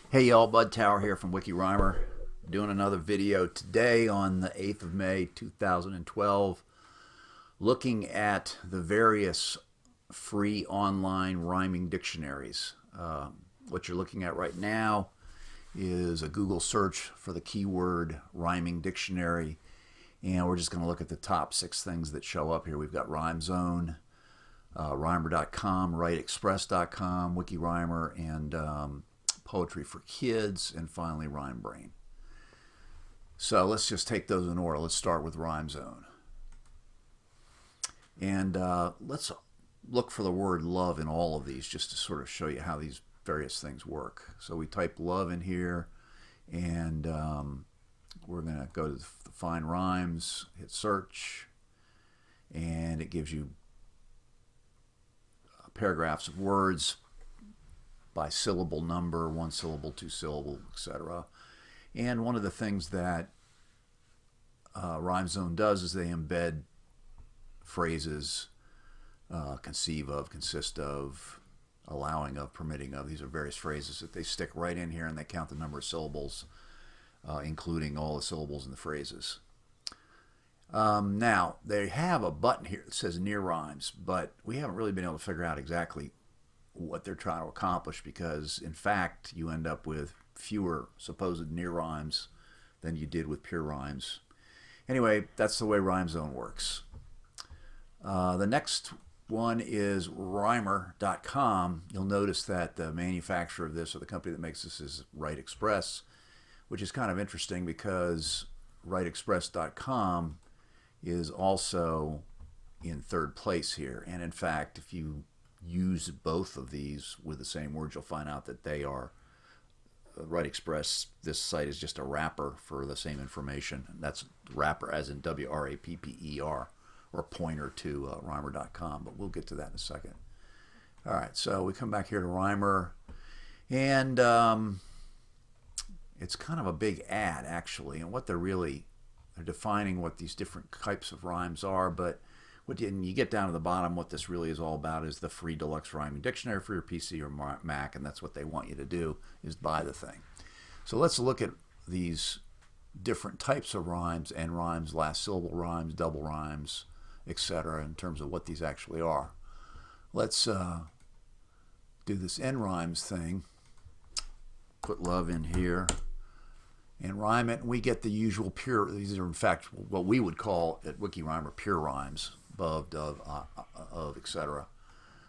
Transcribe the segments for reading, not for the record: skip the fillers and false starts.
Hey y'all, Bud Tower here from Wiki Rhymer, doing another video today on the 8th of May 2012, looking at the various free online rhyming dictionaries. What you're looking at right now is a Google search for the keyword rhyming dictionary, and we're just going to look at the top 6 things that show up here. We've got RhymeZone, Rhymer.com, WriteExpress.com, Wiki Rhymer, and Poetry for Kids, and finally Rhyme Brain. So let's just take those in order. Let's start with RhymeZone. And let's look for the word love in all of these just to sort of show you how these various things work. So we type love in here, and we're going to go to Find Rhymes, hit search, and it gives you paragraphs of words by syllable number, 1 syllable, 2 syllable, etc. And one of the things that RhymeZone does is they embed phrases, conceive of, consist of, allowing of, permitting of. These are various phrases that they stick right in here, and they count the number of syllables, including all the syllables in the phrases. Now, they have a button here that says near rhymes, but we haven't really been able to figure out exactly what they're trying to accomplish, because in fact you end up with fewer supposed near rhymes than you did with pure rhymes. Anyway, that's the way RhymeZone works. The next one is Rhymer.com. You'll notice that the manufacturer of this, or the company that makes this, is WriteExpress, which is kind of interesting because WriteExpress.com is also in third place here. And in fact, if you use both of these with the same words, you'll find out that they are WriteExpress. This site is just a wrapper for the same information. And that's wrapper as in WRAPPER, or pointer to Rhymer.com, but we'll get to that in a second. All right, so we come back here to Rhymer, and it's kind of a big ad actually, and what they're defining what these different types of rhymes are, but when you get down to the bottom, what this really is all about is the free deluxe rhyming dictionary for your PC or Mac, and that's what they want you to do, is buy the thing. So let's look at these different types of rhymes, end rhymes, last syllable rhymes, double rhymes, etc., in terms of what these actually are. Let's do this end rhymes thing. Put love in here and rhyme it, and we get the usual pure. These are in fact what we would call at Wiki Rhymer pure rhymes: above, of, etc.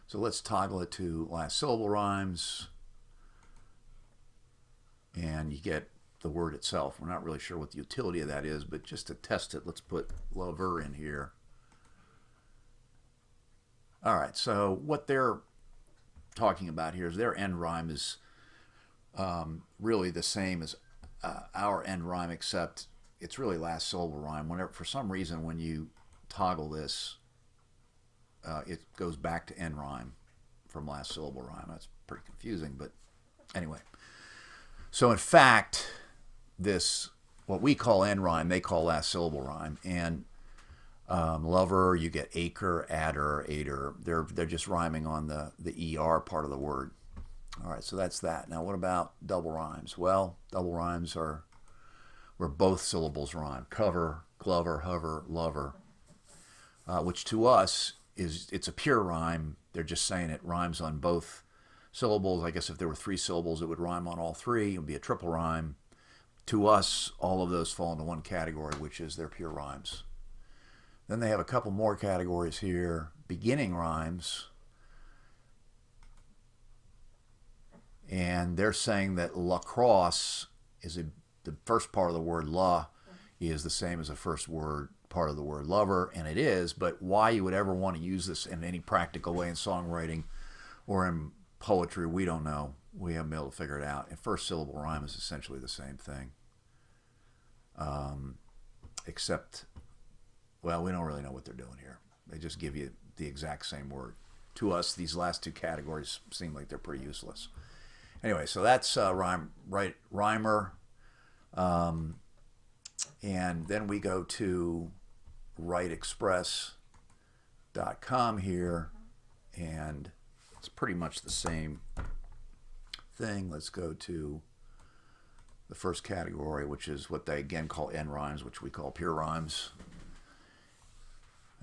So let's toggle it to last syllable rhymes, and you get the word itself. We're not really sure what the utility of that is, but just to test it, let's put lover in here. All right, so what they're talking about here is their end rhyme is really the same as our end rhyme, except it's really last syllable rhyme. Whenever, for some reason, when you toggle this, it goes back to end rhyme from last syllable rhyme. That's pretty confusing, but anyway. So in fact, this, what we call end rhyme, they call last syllable rhyme. And lover, you get acre, adder, ader. They're just rhyming on the ER part of the word. All right, so that's that. Now what about double rhymes? Well, double rhymes are where both syllables rhyme. Cover, glover, hover, lover, which to us it's a pure rhyme. They're just saying it rhymes on both syllables. I guess if there were 3 syllables, it would rhyme on all 3. It would be a triple rhyme. To us, all of those fall into one category, which is their pure rhymes. Then they have a couple more categories here. Beginning rhymes. And they're saying that lacrosse is the first part of the word la is the same as the first part of the word lover, and it is, but why you would ever want to use this in any practical way in songwriting or in poetry, we don't know. We haven't been able to figure it out. And first syllable rhyme is essentially the same thing. Except, well, we don't really know what they're doing here. They just give you the exact same word. To us, these last 2 categories seem like they're pretty useless. Anyway, so that's Rhymer. And then we go to WriteExpress.com here, and it's pretty much the same thing. Let's go to the first category, which is what they again call end rhymes, which we call pure rhymes.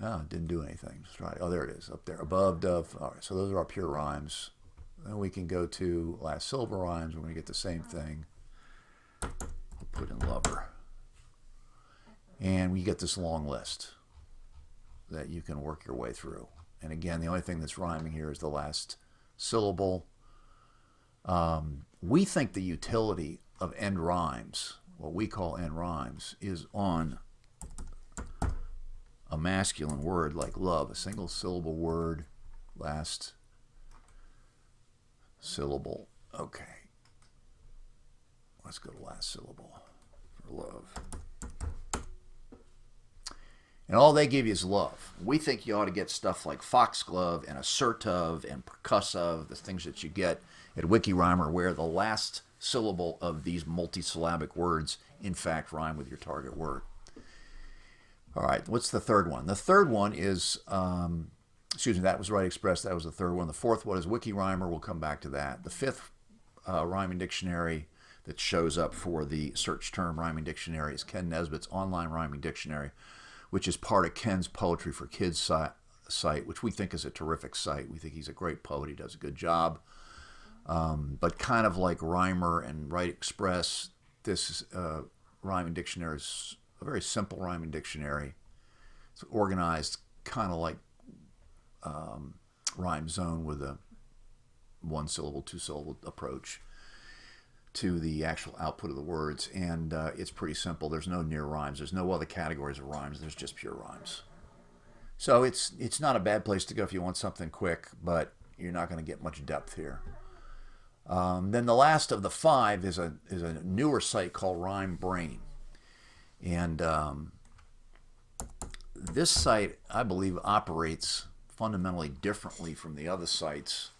Oh, it didn't do anything. Let's try it. Oh, there it is, up there. Above, dove. All right, so those are our pure rhymes. Then we can go to last syllable rhymes. We're going to get the same thing. We'll put in lover. And we get this long list that you can work your way through. And again, the only thing that's rhyming here is the last syllable. We think the utility of end rhymes, what we call end rhymes, is on a masculine word like love, a single syllable word, last syllable. Okay. Let's go to last syllable for love. And all they give you is love. We think you ought to get stuff like foxglove and assertive and percussive, the things that you get at WikiRhymer, where the last syllable of these multisyllabic words, in fact, rhyme with your target word. All right, what's the third one? The third one is, excuse me, that was Right Express. That was the third one. The fourth one is WikiRhymer. We'll come back to that. The fifth rhyming dictionary that shows up for the search term rhyming dictionary is Ken Nesbitt's online rhyming dictionary, which is part of Ken's Poetry for Kids site, which we think is a terrific site. We think he's a great poet. He does a good job. But kind of like Rhymer and Right Express, this rhyming dictionary is a very simple rhyming dictionary. It's organized kind of like Rhyme Zone with a one-syllable, two-syllable approach to the actual output of the words, and it's pretty simple. There's no near rhymes. There's no other categories of rhymes. There's just pure rhymes. So it's not a bad place to go if you want something quick, but you're not going to get much depth here. Then the last of the five is a newer site called Rhyme Brain, and this site, I believe, operates fundamentally differently from the other sites.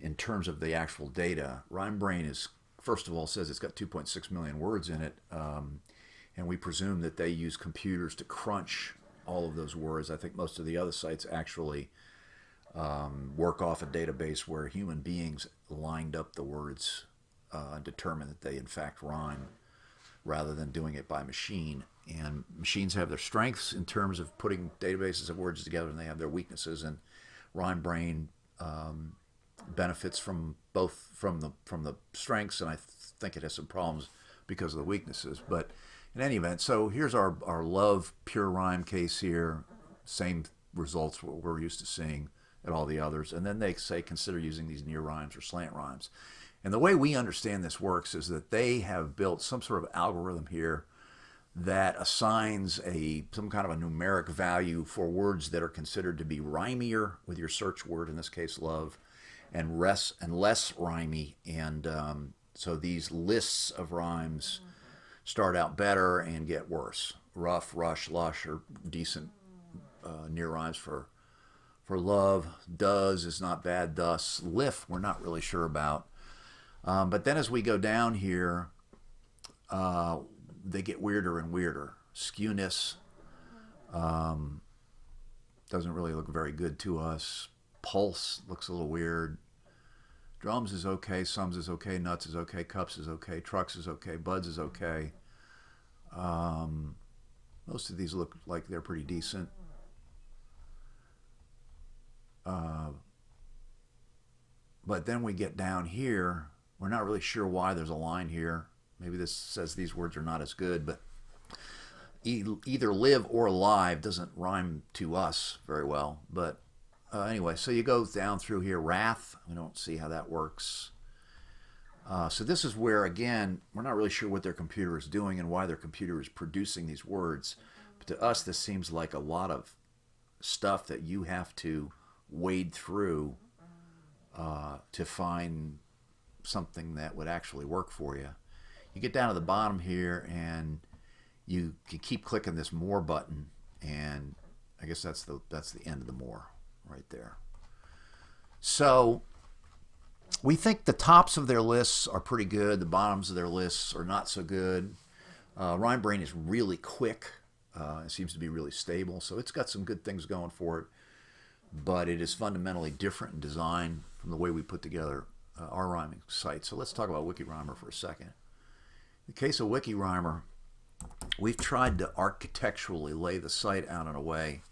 In terms of the actual data. Rhyme Brain is, first of all, says it's got 2.6 million words in it, and we presume that they use computers to crunch all of those words. I think most of the other sites actually work off a database where human beings lined up the words and determined that they in fact rhyme, rather than doing it by machine. And machines have their strengths in terms of putting databases of words together, and they have their weaknesses, and Rhyme Brain benefits from both from the strengths, and I think it has some problems because of the weaknesses. But in any event, so here's our love pure rhyme case here. Same results what we're used to seeing at all the others. And then they say consider using these near rhymes or slant rhymes. And the way we understand this works is that they have built some sort of algorithm here that assigns some kind of a numeric value for words that are considered to be rhymier with your search word, in this case love, and less rhymey. And so these lists of rhymes start out better and get worse. Rough, rush, lush are decent near rhymes for love. Does is not bad. Thus, lift we're not really sure about. But then as we go down here, they get weirder and weirder. Skewness doesn't really look very good to us. Pulse looks a little weird. Drums is okay. Sums is okay. Nuts is okay. Cups is okay. Trucks is okay. Buds is okay. Most of these look like they're pretty decent. But then we get down here. We're not really sure why there's a line here. Maybe this says these words are not as good, but either live or live doesn't rhyme to us very well. But anyway, so you go down through here. Wrath, we don't see how that works. So this is where, again, we're not really sure what their computer is doing and why their computer is producing these words. But to us, this seems like a lot of stuff that you have to wade through to find something that would actually work for you. You get down to the bottom here, and you can keep clicking this more button, and I guess that's the end of the more right there. So we think the tops of their lists are pretty good. The bottoms of their lists are not so good. Rhyme Brain is really quick. It seems to be really stable, so it's got some good things going for it. But it is fundamentally different in design from the way we put together our rhyming site. So let's talk about WikiRhymer for a second. In the case of WikiRhymer, we've tried to architecturally lay the site out in a way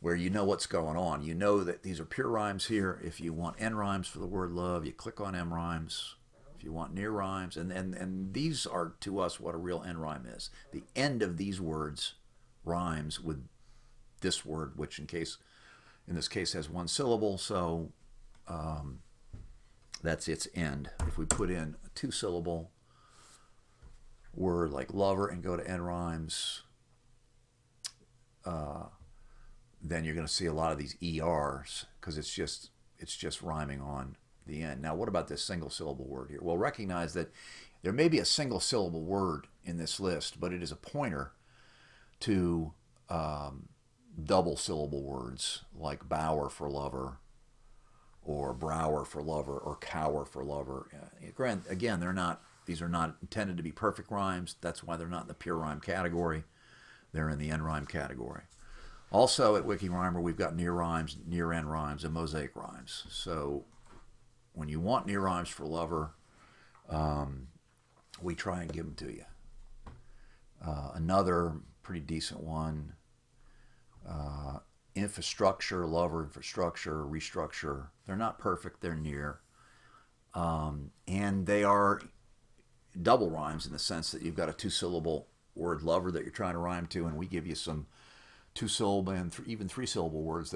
where you know what's going on. You know that these are pure rhymes here. If you want N rhymes for the word love, you click on M rhymes. If you want near rhymes, and these are to us what a real N rhyme is. The end of these words rhymes with this word, which in this case has one syllable, so that's its end. If we put in a two-syllable word like lover and go to N rhymes, then you're going to see a lot of these ERs because it's just rhyming on the end. Now, what about this single syllable word here? Well, recognize that there may be a single syllable word in this list, but it is a pointer to double syllable words like bower for lover, or brower for lover, or cower for lover. Again, these are not intended to be perfect rhymes. That's why they're not in the pure rhyme category. They're in the N rhyme category. Also at WikiRhymer, we've got near rhymes, near N rhymes, and mosaic rhymes. So when you want near rhymes for lover, we try and give them to you. Another pretty decent one, infrastructure, lover, infrastructure, restructure. They're not perfect, they're near. And they are double rhymes in the sense that you've got a two-syllable word lover that you're trying to rhyme to, and we give you some two-syllable and even three-syllable words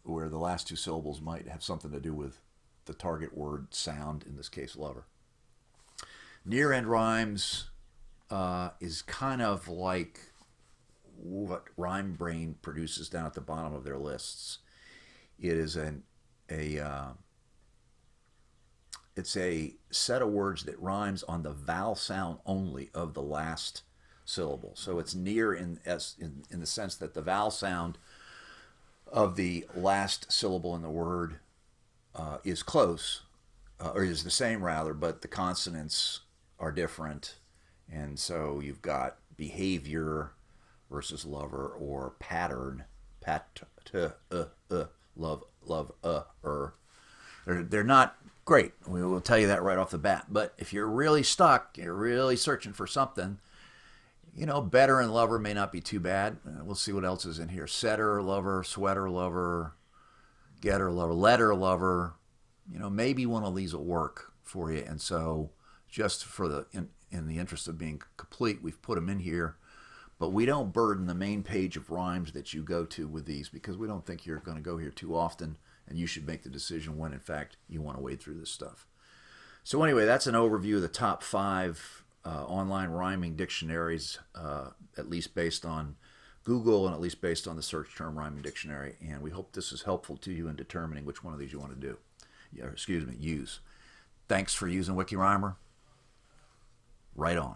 where the last two syllables might have something to do with the target word sound, in this case lover. Near end rhymes is kind of like what Rhyme Brain produces down at the bottom of their lists. It is it's a set of words that rhymes on the vowel sound only of the last syllable. So it's near in the sense that the vowel sound of the last syllable in the word is close, or is the same rather, but the consonants are different. And so you've got behavior versus lover, or pattern, love, They're not great. We will tell you that right off the bat. But if you're really stuck, you're really searching for something, better and lover may not be too bad. We'll see what else is in here. Setter, lover, sweater, lover, getter, lover, letter, lover. Maybe one of these will work for you. And so just for in the interest of being complete, we've put them in here. But we don't burden the main page of rhymes that you go to with these because we don't think you're going to go here too often, and you should make the decision when, in fact, you want to wade through this stuff. So anyway, that's an overview of the top 5 online rhyming dictionaries, at least based on Google and at least based on the search term rhyming dictionary. And we hope this is helpful to you in determining which one of these you want to use. Thanks for using WikiRhymer. Right on.